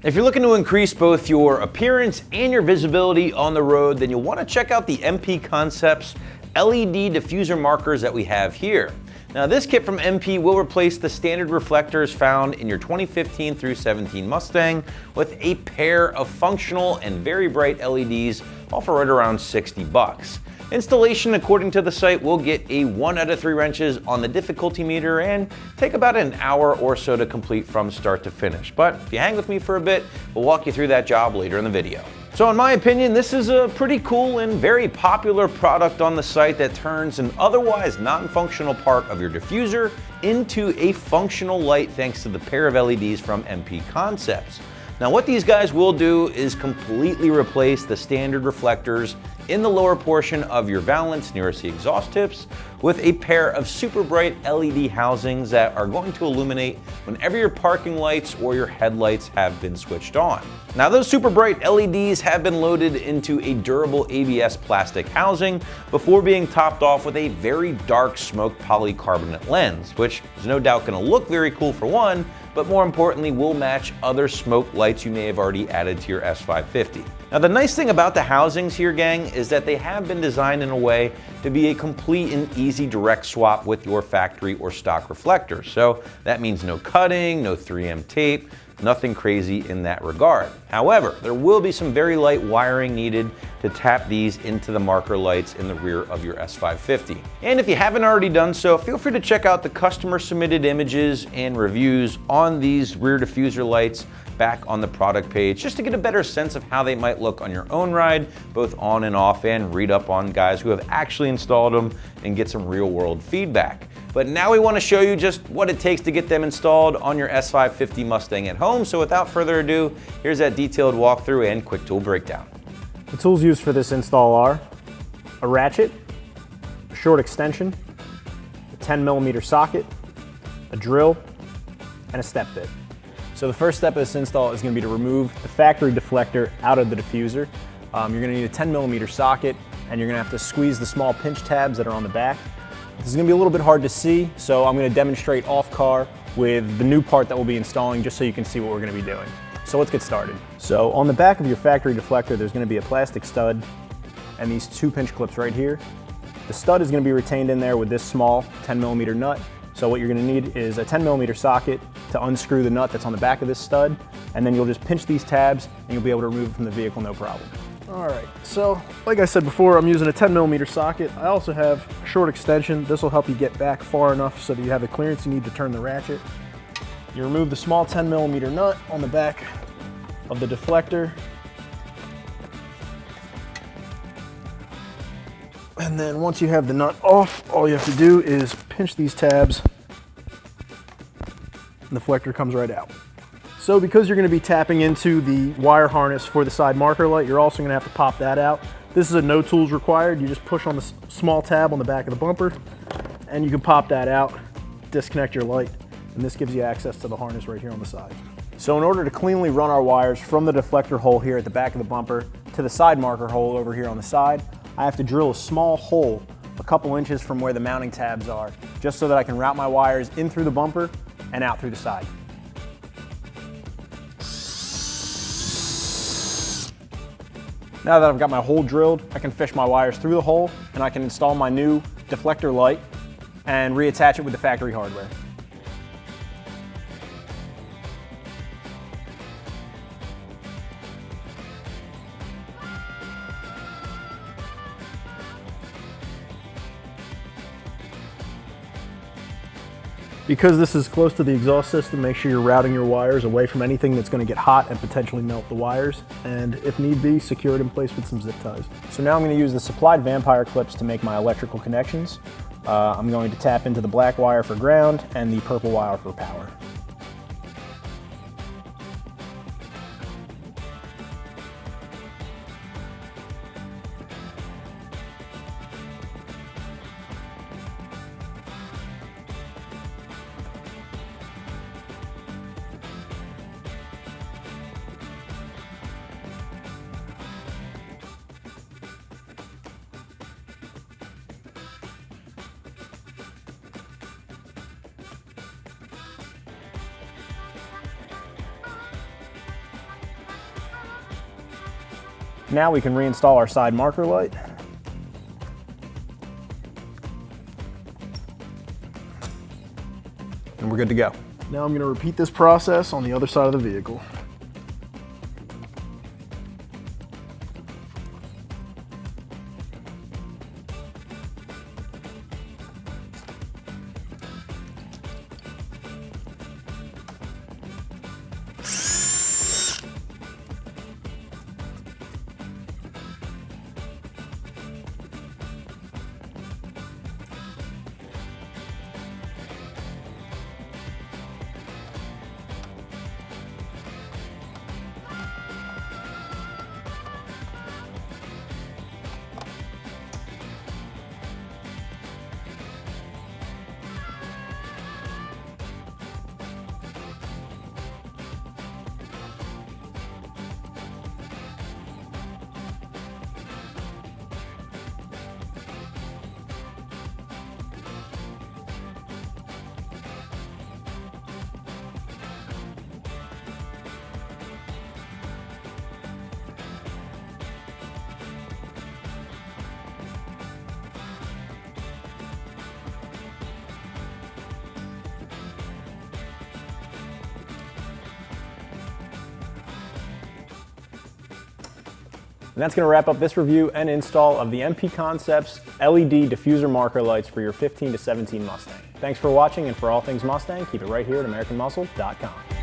If you're looking to increase both your appearance and your visibility on the road, then you'll want to check out the MP Concepts LED diffuser markers that we have here. Now this kit from MP will replace the standard reflectors found in your 2015 through 17 Mustang with a pair of functional and very bright LEDs, all for right around 60 bucks. Installation, according to the site, will get a 1 out of 3 wrenches on the difficulty meter and take about an hour or so to complete from start to finish. But if you hang with me for a bit, we'll walk you through that job later in the video. So in my opinion, this is a pretty cool and very popular product on the site that turns an otherwise non-functional part of your diffuser into a functional light thanks to the pair of LEDs from MP Concepts. Now what these guys will do is completely replace the standard reflectors in the lower portion of your valance nearest the exhaust tips with a pair of super bright LED housings that are going to illuminate whenever your parking lights or your headlights have been switched on. Now those super bright LEDs have been loaded into a durable ABS plastic housing before being topped off with a very dark smoked polycarbonate lens, which is no doubt going to look very cool for one, but more importantly will match other smoke lights you may have already added to your S550. Now the nice thing about the housings here, gang, is that they have been designed in a way to be a complete and easy direct swap with your factory or stock reflectors. So that means no cutting, no 3M tape, nothing crazy in that regard. However, there will be some very light wiring needed to tap these into the marker lights in the rear of your S550. And if you haven't already done so, feel free to check out the customer submitted images and reviews on these rear diffuser lights back on the product page, just to get a better sense of how they might look on your own ride, both on and off, and read up on guys who have actually installed them and get some real world feedback. But now we want to show you just what it takes to get them installed on your S550 Mustang at home. So without further ado, here's that detailed walkthrough and quick tool breakdown. The tools used for this install are a ratchet, a short extension, a 10mm socket, a drill, and a step bit. So the first step of this install is going to be to remove the factory deflector out of the diffuser. You're going to need a 10mm socket, and you're going to have to squeeze the small pinch tabs that are on the back. This is going to be a little bit hard to see, so I'm going to demonstrate off car with the new part that we'll be installing just so you can see what we're going to be doing. So let's get started. So on the back of your factory deflector, there's going to be a plastic stud and these 2 pinch clips right here. The stud is going to be retained in there with this small 10mm nut. So what you're going to need is a 10mm socket to unscrew the nut that's on the back of this stud, and then you'll just pinch these tabs and you'll be able to remove it from the vehicle no problem. All right, so like I said before, I'm using a 10mm socket. I also have a short extension. This will help you get back far enough so that you have the clearance you need to turn the ratchet. You remove the small 10mm nut on the back of the deflector. And then once you have the nut off, all you have to do is pinch these tabs and the deflector comes right out. So because you're going to be tapping into the wire harness for the side marker light, you're also going to have to pop that out. This is a no tools required. You just push on the small tab on the back of the bumper and you can pop that out, disconnect your light, and this gives you access to the harness right here on the side. So in order to cleanly run our wires from the deflector hole here at the back of the bumper to the side marker hole over here on the side, I have to drill a small hole a couple inches from where the mounting tabs are, just so that I can route my wires in through the bumper and out through the side. Now that I've got my hole drilled, I can fish my wires through the hole and I can install my new deflector light and reattach it with the factory hardware. Because this is close to the exhaust system, make sure you're routing your wires away from anything that's going to get hot and potentially melt the wires. And if need be, secure it in place with some zip ties. So now I'm going to use the supplied vampire clips to make my electrical connections. I'm going to tap into the black wire for ground and the purple wire for power. Now we can reinstall our side marker light. And we're good to go. Now I'm going to repeat this process on the other side of the vehicle. And that's going to wrap up this review and install of the MP Concepts LED diffuser marker lights for your 15 to 17 Mustang. Thanks for watching, and for all things Mustang, keep it right here at AmericanMuscle.com.